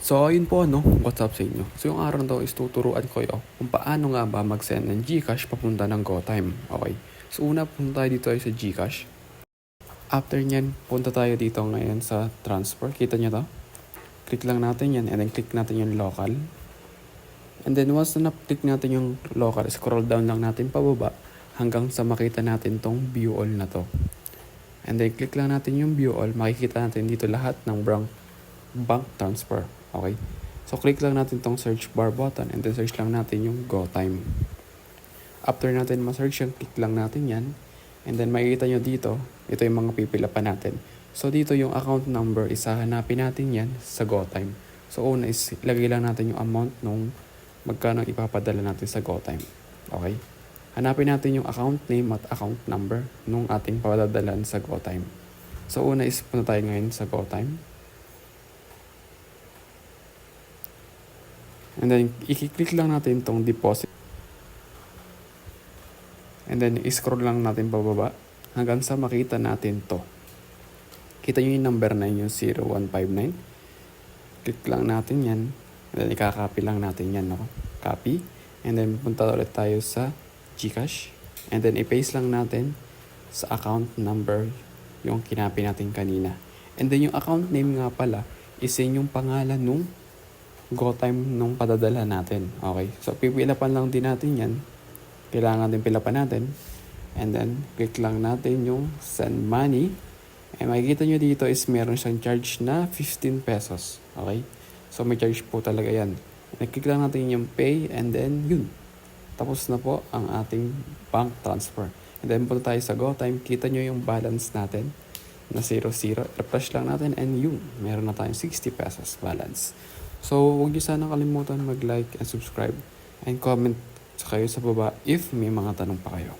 So, ayun po what's up sa inyo? So, yung araw na to is tuturuan ko kayo kung paano nga ba mag-send ng GCash papunta ng GoTime. Okay? So, una punta tayo dito ay sa GCash. After nyan, punta tayo dito ngayon sa transfer. Kita nyo to? Click lang natin yan and then click natin yung local. And then once na click natin yung local, scroll down lang natin pababa hanggang sa makita natin tong view all na to. And then click lang natin yung view all, makikita natin dito lahat ng bank transfer. Okay? So click lang natin tong search bar button and then search lang natin yung GoTime. After natin ma-search yung click lang natin yan. And then makikita nyo dito, ito yung mga pipila pa natin. So dito yung account number, hanapin natin yan sa GoTime. So una is ilagay lang natin yung amount nung magkano ipapadala natin sa GoTime. Okay? Hanapin natin yung account name at account number nung ating padadalan sa GoTime. So una is punta tayo ngayon sa GoTime. And then i-click lang natin tong deposit. And then i-scroll lang natin pababa hanggang sa makita natin to. Kita nyo yung number na yung 0159. Click lang natin yan. And then ikakopy lang natin yan. Copy. And then punta ulit tayo sa GCash. And then i-paste lang natin sa account number yung kinapi natin kanina. And then yung account name nga pala is yung pangalan nung GoTime nung padadala natin. Okay? So pipilapan lang din natin yan. Kailangan din pilapan natin. And then click lang natin yung send money. And makikita nyo dito is meron siyang charge na 15 pesos. Okay? So may charge po talaga yan. Click lang natin yung pay and then yun. Tapos na po ang ating bank transfer. And then punta tayo sa GoTime. Kita nyo yung balance natin na 0-0. Refresh lang natin and yun. Meron na tayong 60 pesos balance. So huwag nyo sana kalimutan mag-like and subscribe and comment kayo sa baba if may mga tanong pa kayo.